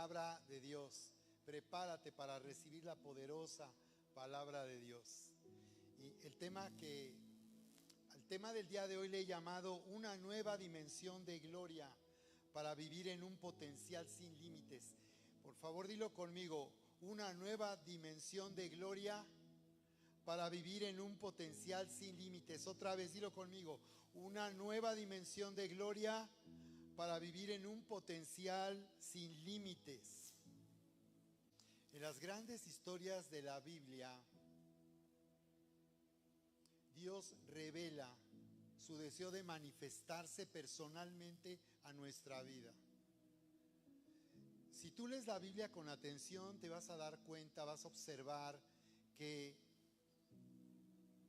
palabra de Dios. Prepárate para recibir la poderosa palabra de Dios. Y el tema del día de hoy le he llamado una nueva dimensión de gloria para vivir en un potencial sin límites. Por favor, dilo conmigo, una nueva dimensión de gloria para vivir en un potencial sin límites. Otra vez, dilo conmigo, una nueva dimensión de gloria para vivir en un potencial sin límites. En las grandes historias de la Biblia, Dios revela su deseo de manifestarse personalmente a nuestra vida. Si tú lees la Biblia con atención, te vas a dar cuenta, vas a observar que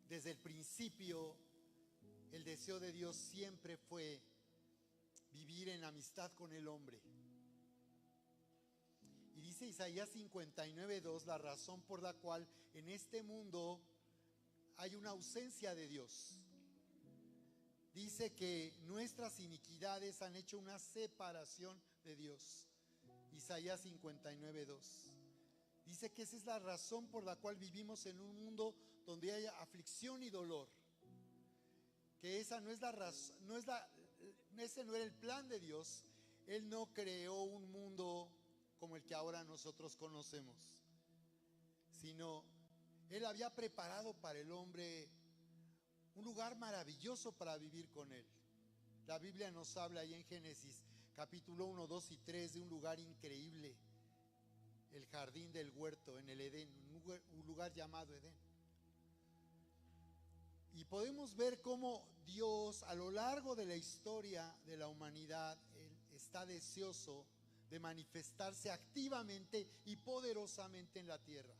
desde el principio el deseo de Dios siempre fue vivir en amistad con el hombre. Y dice Isaías 59:2, la razón por la cual en este mundo hay una ausencia de Dios. Dice que nuestras iniquidades han hecho una separación de Dios. Isaías 59:2. Dice que esa es la razón por la cual vivimos en un mundo donde hay aflicción y dolor. Que esa no es la razón, ese no era el plan de Dios. Él no creó un mundo como el que ahora nosotros conocemos, sino Él había preparado para el hombre un lugar maravilloso para vivir con Él. La Biblia nos habla ahí en Génesis capítulo 1, 2 y 3 de un lugar increíble, el jardín del huerto en el Edén, un lugar llamado Edén. Y podemos ver cómo Dios a lo largo de la historia de la humanidad, Él está deseoso de manifestarse activamente y poderosamente en la tierra.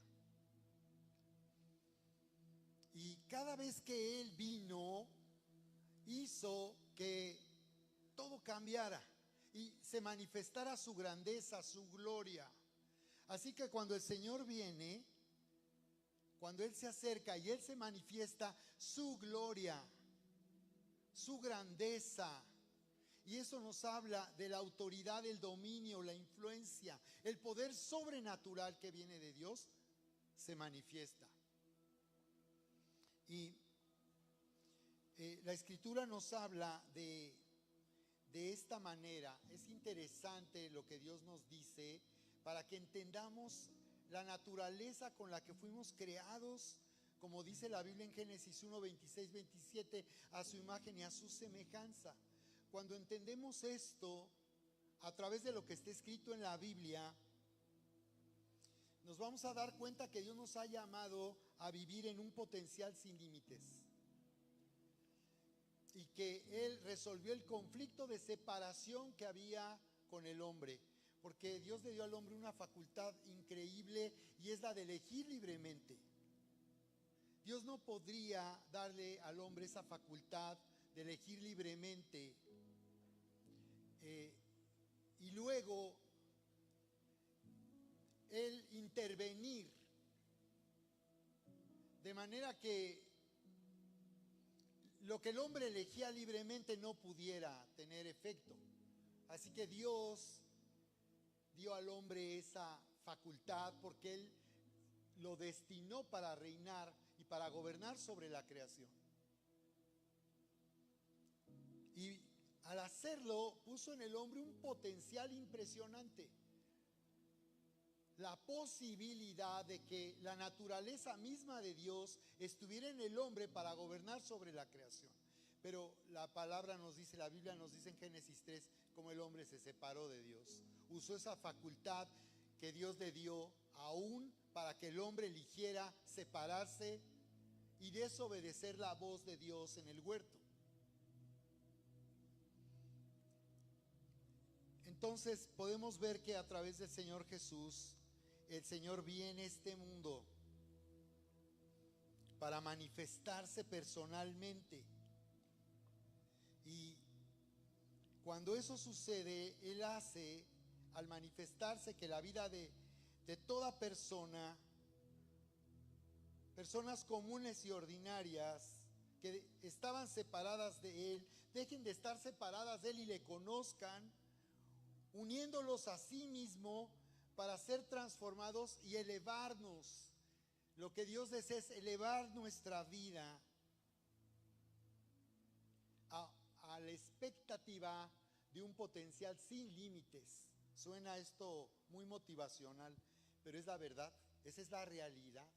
Y cada vez que Él vino, hizo que todo cambiara y se manifestara su grandeza, su gloria. Así que cuando el Señor viene, cuando Él se acerca y Él se manifiesta, su gloria, su grandeza, y eso nos habla de la autoridad, el dominio, la influencia, el poder sobrenatural que viene de Dios, se manifiesta. Y la Escritura nos habla de esta manera. Es interesante lo que Dios nos dice para que entendamos la naturaleza con la que fuimos creados, como dice la Biblia en Génesis 1, 26, 27, a su imagen y a su semejanza. Cuando entendemos esto a través de lo que está escrito en la Biblia, nos vamos a dar cuenta que Dios nos ha llamado a vivir en un potencial sin límites y que Él resolvió el conflicto de separación que había con el hombre, porque Dios le dio al hombre una facultad increíble y es la de elegir libremente. Dios no podría darle al hombre esa facultad de elegir libremente y luego Él intervenir de manera que lo que el hombre elegía libremente no pudiera tener efecto. Así que Dios dio al hombre esa facultad porque Él lo destinó para reinar y para gobernar sobre la creación. Y al hacerlo puso en el hombre un potencial impresionante. La posibilidad de que la naturaleza misma de Dios estuviera en el hombre para gobernar sobre la creación. Pero la palabra nos dice, la Biblia nos dice en Génesis 3, cómo el hombre se separó de Dios. Usó esa facultad que Dios le dio aún para que el hombre eligiera separarse y desobedecer la voz de Dios en el huerto. Entonces podemos ver que a través del Señor Jesús, el Señor viene a este mundo para manifestarse personalmente. Y cuando eso sucede, Él hace, al manifestarse, que la vida de toda persona, personas comunes y ordinarias que estaban separadas de Él, dejen de estar separadas de Él y le conozcan, uniéndolos a sí mismo para ser transformados y elevarnos. Lo que Dios desea es elevar nuestra vida a la expectativa de un potencial sin límites. Suena esto muy motivacional, pero es la verdad, esa es la realidad.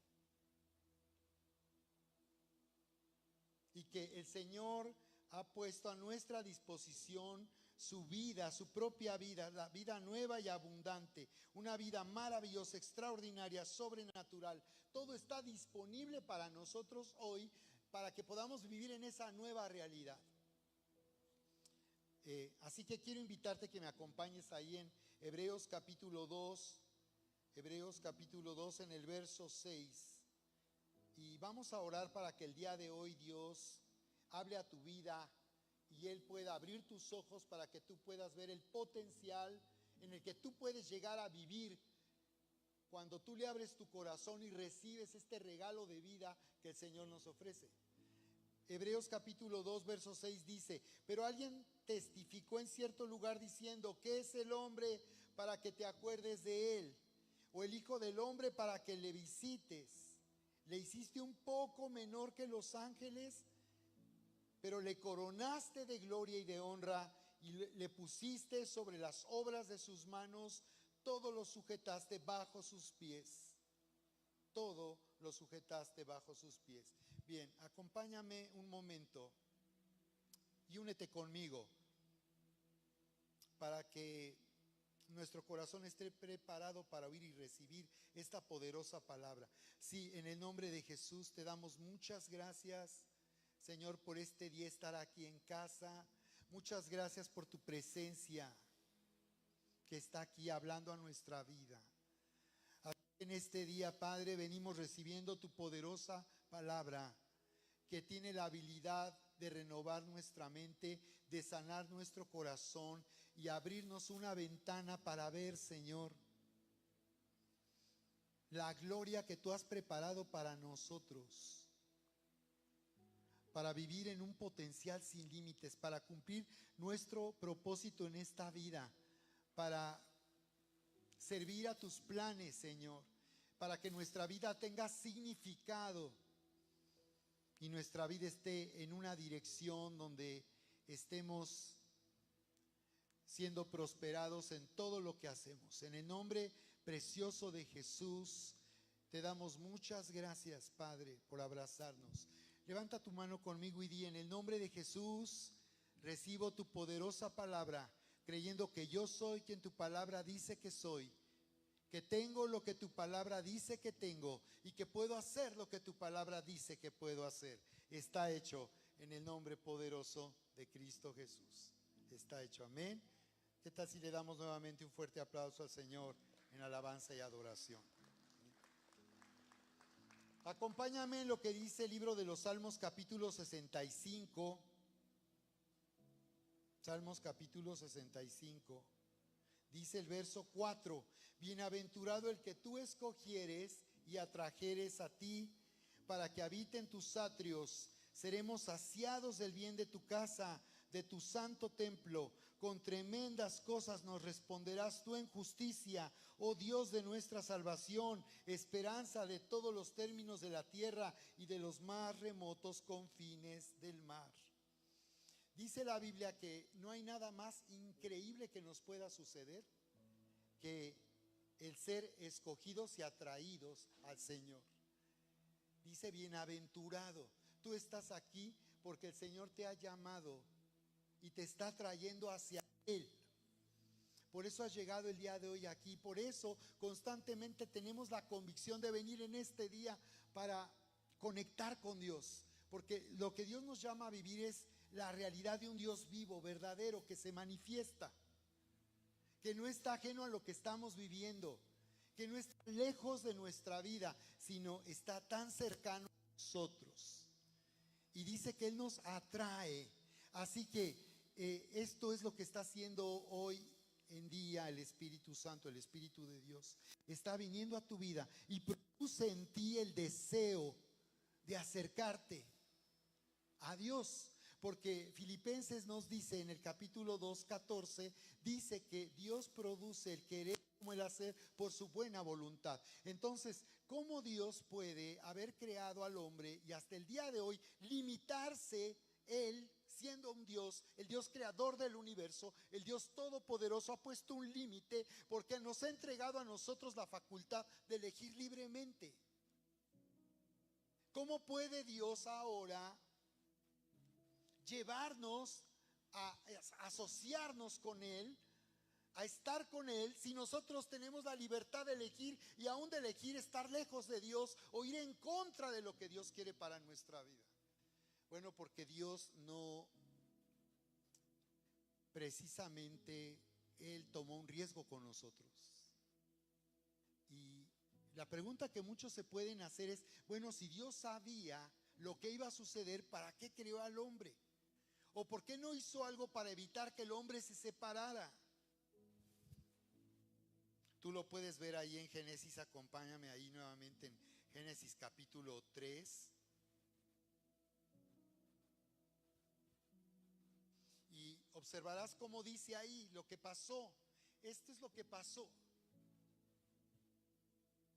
Y que el Señor ha puesto a nuestra disposición su vida, su propia vida, la vida nueva y abundante, una vida maravillosa, extraordinaria, sobrenatural. Todo está disponible para nosotros hoy, para que podamos vivir en esa nueva realidad. Así que quiero invitarte que me acompañes ahí en Hebreos capítulo 2, en el verso 6. Y vamos a orar para que el día de hoy Dios hable a tu vida y Él pueda abrir tus ojos para que tú puedas ver el potencial en el que tú puedes llegar a vivir cuando tú le abres tu corazón y recibes este regalo de vida que el Señor nos ofrece. Hebreos capítulo 2, verso 6 dice: pero alguien testificó en cierto lugar diciendo: ¿qué es el hombre para que te acuerdes de él? ¿O el hijo del hombre para que le visites? Le hiciste un poco menor que los ángeles, pero le coronaste de gloria y de honra, y le pusiste sobre las obras de sus manos. Todo lo sujetaste bajo sus pies. Todo lo sujetaste bajo sus pies. Bien, acompáñame un momento y únete conmigo para que nuestro corazón esté preparado para oír y recibir esta poderosa palabra. Sí, en el nombre de Jesús te damos muchas gracias, Señor, por este día estar aquí en casa. Muchas gracias por tu presencia que está aquí hablando a nuestra vida. En este día, Padre, venimos recibiendo tu poderosa palabra que tiene la habilidad de renovar nuestra mente, de sanar nuestro corazón y abrirnos una ventana para ver, Señor, la gloria que tú has preparado para nosotros, para vivir en un potencial sin límites, para cumplir nuestro propósito en esta vida, para servir a tus planes, Señor, para que nuestra vida tenga significado y nuestra vida esté en una dirección donde estemos siendo prosperados en todo lo que hacemos. En el nombre precioso de Jesús, te damos muchas gracias, Padre, por abrazarnos. Levanta tu mano conmigo y di: en el nombre de Jesús, recibo tu poderosa palabra, creyendo que yo soy quien tu palabra dice que soy, que tengo lo que tu palabra dice que tengo y que puedo hacer lo que tu palabra dice que puedo hacer. Está hecho en el nombre poderoso de Cristo Jesús. Está hecho, amén. ¿Qué tal si le damos nuevamente un fuerte aplauso al Señor en alabanza y adoración? Acompáñame en lo que dice el libro de los Salmos capítulo 65. Salmos capítulo 65. Dice el verso 4: bienaventurado el que tú escogieres y atrajeres a ti, para que habiten tus atrios. Seremos saciados del bien de tu casa, de tu santo templo. Con tremendas cosas nos responderás tú en justicia, oh Dios de nuestra salvación, esperanza de todos los términos de la tierra y de los más remotos confines del mar. Dice la Biblia que no hay nada más increíble que nos pueda suceder que el ser escogidos y atraídos al Señor. Dice: bienaventurado. Tú estás aquí porque el Señor te ha llamado y te está trayendo hacia Él. Por eso has llegado el día de hoy aquí. Por eso constantemente tenemos la convicción de venir en este día para conectar con Dios. Porque lo que Dios nos llama a vivir es la realidad de un Dios vivo, verdadero, que se manifiesta, que no está ajeno a lo que estamos viviendo, que no está lejos de nuestra vida, sino está tan cercano a nosotros. Y dice que Él nos atrae. Así que esto es lo que está haciendo hoy en día el Espíritu Santo, el Espíritu de Dios. Está viniendo a tu vida y produce en ti el deseo de acercarte a Dios. Porque Filipenses nos dice en el capítulo 2:14, dice que Dios produce el querer como el hacer por su buena voluntad. Entonces, ¿cómo Dios puede haber creado al hombre y hasta el día de hoy limitarse él, siendo un Dios, el Dios creador del universo, el Dios todopoderoso, ha puesto un límite porque nos ha entregado a nosotros la facultad de elegir libremente? ¿Cómo puede Dios ahora llevarnos a asociarnos con Él, a estar con Él, si nosotros tenemos la libertad de elegir y aún de elegir estar lejos de Dios o ir en contra de lo que Dios quiere para nuestra vida? Bueno, porque Dios no, precisamente Él tomó un riesgo con nosotros. Y la pregunta que muchos se pueden hacer es, bueno, si Dios sabía lo que iba a suceder, ¿para qué creó al hombre? ¿O por qué no hizo algo para evitar que el hombre se separara? Tú lo puedes ver ahí en Génesis, acompáñame ahí nuevamente en Génesis capítulo 3. Y observarás cómo dice ahí lo que pasó. Esto es lo que pasó.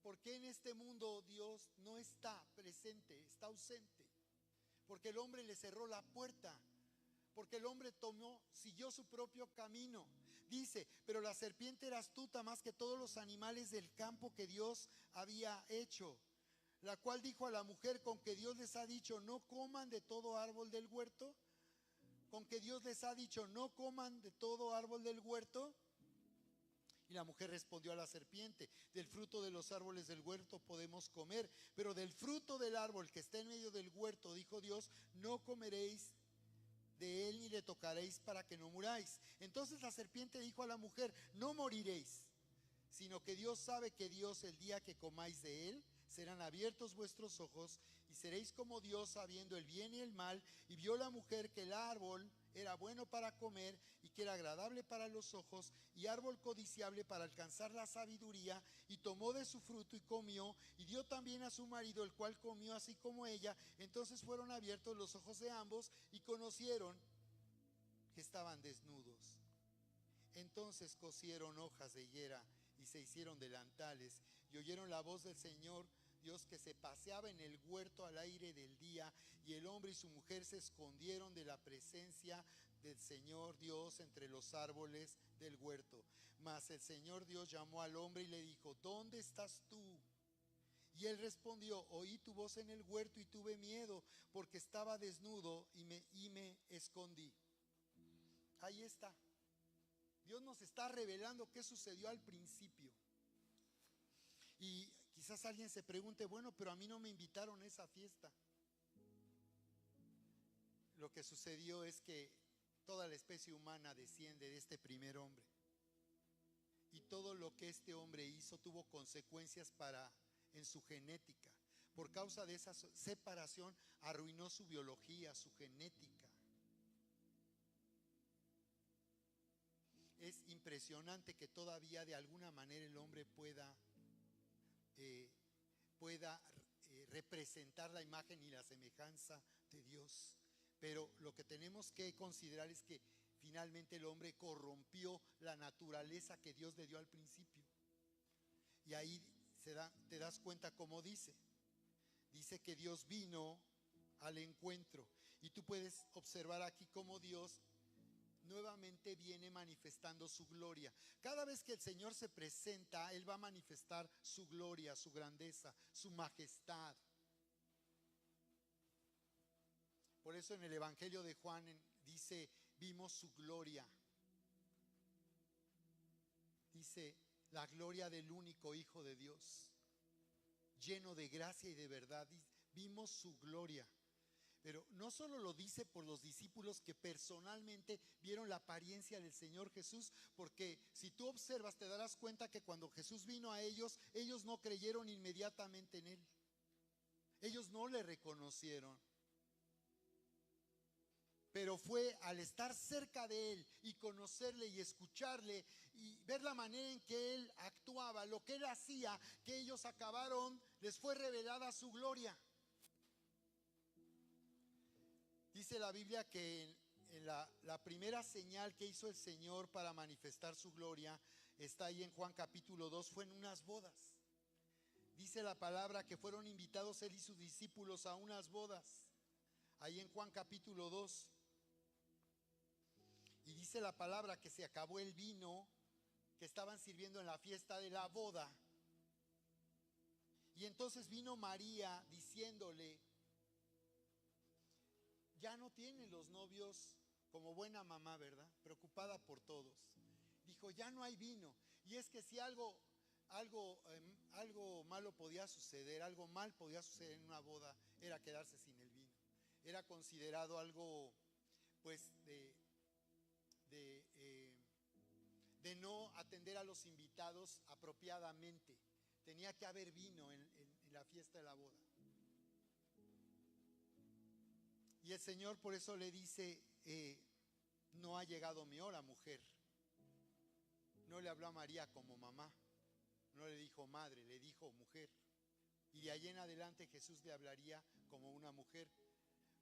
¿Por qué en este mundo Dios no está presente, está ausente? Porque el hombre le cerró la puerta. Porque el hombre siguió su propio camino. Dice, pero la serpiente era astuta más que todos los animales del campo que Dios había hecho, la cual dijo a la mujer, ¿con que Dios les ha dicho no coman de todo árbol del huerto? ¿Con que Dios les ha dicho no coman de todo árbol del huerto? Y la mujer respondió a la serpiente, del fruto de los árboles del huerto podemos comer, pero del fruto del árbol que está en medio del huerto, dijo Dios, no comeréis de él ni le tocaréis para que no muráis. Entonces la serpiente dijo a la mujer, no moriréis, sino que Dios sabe que Dios, el día que comáis de él, serán abiertos vuestros ojos y seréis como Dios, sabiendo el bien y el mal. Y vio la mujer que el árbol era bueno para comer y que era agradable para los ojos y árbol codiciable para alcanzar la sabiduría, y tomó de su fruto y comió y dio también a su marido, el cual comió así como ella. Entonces fueron abiertos los ojos de ambos y conocieron que estaban desnudos. Entonces cosieron hojas de higuera y se hicieron delantales, y oyeron la voz del Señor Dios que se paseaba en el huerto al aire del día, y el hombre y su mujer se escondieron de la presencia del Señor Dios entre los árboles del huerto. Mas el Señor Dios llamó al hombre y le dijo, ¿dónde estás tú? Y él respondió, oí tu voz en el huerto y tuve miedo, porque estaba desnudo y me escondí. Ahí está. Dios nos está revelando qué sucedió al principio. Y quizás alguien se pregunte, bueno, pero a mí no me invitaron a esa fiesta. Lo que sucedió es que toda la especie humana desciende de este primer hombre. Y todo lo que este hombre hizo tuvo consecuencias en su genética. Por causa de esa separación arruinó su biología, su genética. Es impresionante que todavía de alguna manera el hombre pueda representar la imagen y la semejanza de Dios. Pero lo que tenemos que considerar es que finalmente el hombre corrompió la naturaleza que Dios le dio al principio. Y ahí te das cuenta cómo dice que Dios vino al encuentro. Y tú puedes observar aquí cómo Dios nuevamente viene manifestando su gloria. Cada vez que el Señor se presenta, Él va a manifestar su gloria, su grandeza, su majestad. Por eso en el Evangelio de Juan dice, vimos su gloria. Dice, la gloria del único Hijo de Dios, lleno de gracia y de verdad. Vimos su gloria. Pero no solo lo dice por los discípulos que personalmente vieron la apariencia del Señor Jesús, porque si tú observas te darás cuenta que cuando Jesús vino a ellos, ellos no creyeron inmediatamente en Él. Ellos no le reconocieron. Pero fue al estar cerca de Él y conocerle y escucharle y ver la manera en que Él actuaba, lo que Él hacía, que ellos acabaron, les fue revelada su gloria. Dice la Biblia que en la primera señal que hizo el Señor para manifestar su gloria está ahí en Juan capítulo 2, fue en unas bodas. Dice la palabra que fueron invitados él y sus discípulos a unas bodas, ahí en Juan capítulo 2. Y dice la palabra que se acabó el vino que estaban sirviendo en la fiesta de la boda. Y entonces vino María diciéndole: ya no tienen los novios, como buena mamá, ¿verdad? Preocupada por todos. Dijo: ya no hay vino. Y es que si algo malo podía suceder, algo mal podía suceder en una boda, era quedarse sin el vino. Era considerado algo, pues, de no atender a los invitados apropiadamente. Tenía que haber vino en la fiesta de la boda. Y el Señor por eso le dice: no ha llegado mi hora, mujer. No le habló a María como mamá, no le dijo madre, le dijo mujer. Y de ahí en adelante Jesús le hablaría como una mujer,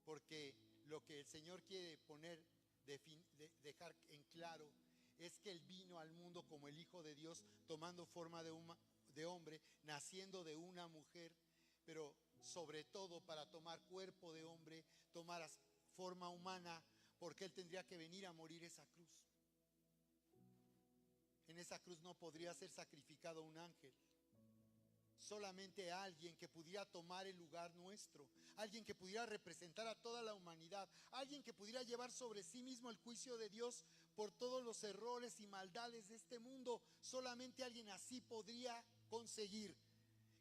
porque lo que el Señor quiere dejar en claro es que Él vino al mundo como el Hijo de Dios, tomando forma de hombre, naciendo de una mujer, pero sobre todo para tomar cuerpo de hombre, tomar forma humana, porque Él tendría que venir a morir esa cruz. En esa cruz no podría ser sacrificado un ángel, solamente alguien que pudiera tomar el lugar nuestro, alguien que pudiera representar a toda la humanidad, alguien que pudiera llevar sobre sí mismo el juicio de Dios por todos los errores y maldades de este mundo. Solamente alguien así podría conseguir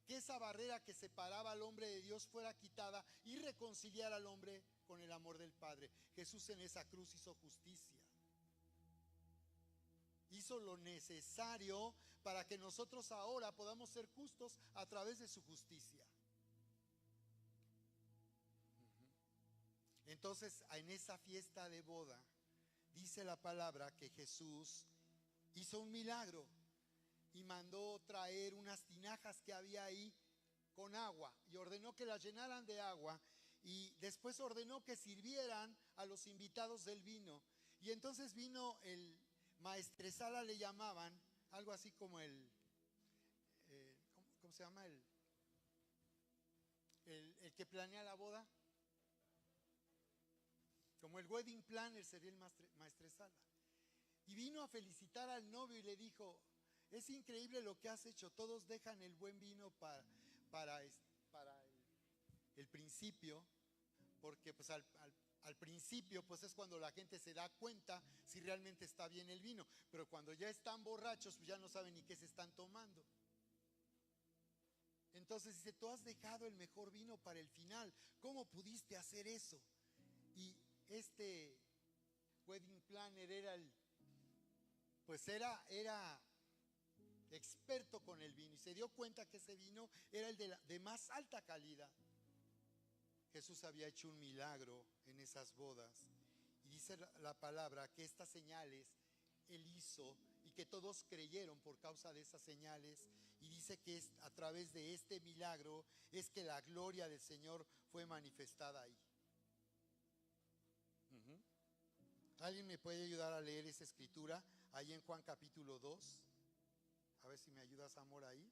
que esa barrera que separaba al hombre de Dios fuera quitada y reconciliar al hombre con el amor del Padre. Jesús en esa cruz hizo justicia. Hizo lo necesario para que nosotros ahora podamos ser justos a través de su justicia. Entonces, en esa fiesta de boda, dice la palabra que Jesús hizo un milagro y mandó traer unas tinajas que había ahí con agua y ordenó que las llenaran de agua, y después ordenó que sirvieran a los invitados del vino. Y entonces vino el maestresala, le llamaban, algo así como ¿cómo se llama? El que planea la boda. Como el wedding planner sería el maestresala. Y vino a felicitar al novio y le dijo: es increíble lo que has hecho, todos dejan el buen vino para el principio, porque pues al principio pues es cuando la gente se da cuenta si realmente está bien el vino, pero cuando ya están borrachos pues ya no saben ni qué se están tomando. Entonces dice: tú has dejado el mejor vino para el final, ¿cómo pudiste hacer eso? Y este wedding planner era experto con el vino y se dio cuenta que ese vino era el de más alta calidad. Jesús había hecho un milagro en esas bodas y dice la palabra que estas señales Él hizo y que todos creyeron por causa de esas señales, y dice que a través de este milagro es que la gloria del Señor fue manifestada ahí. ¿Alguien me puede ayudar a leer esa escritura ahí en Juan capítulo 2? A ver si me ayudas, amor, ahí.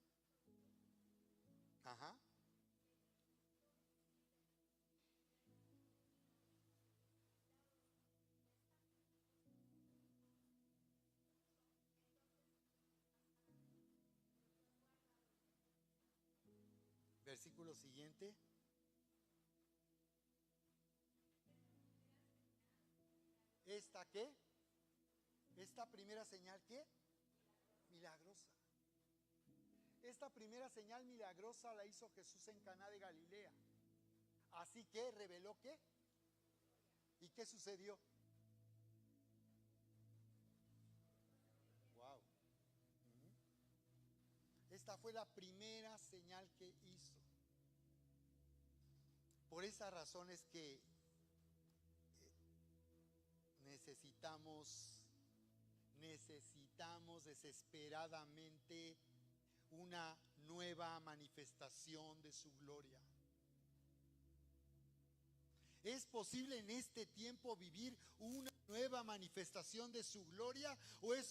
Ajá. Versículo siguiente. ¿Esta qué? ¿Esta primera señal qué? Milagrosa. Esta primera señal milagrosa la hizo Jesús en Caná de Galilea. Así que reveló ¿qué? ¿Y qué sucedió? Wow. Esta fue la primera señal que hizo. Por esa razón es que necesitamos desesperadamente una nueva manifestación de su gloria. ¿Es posible en este tiempo vivir una nueva manifestación de su gloria, o es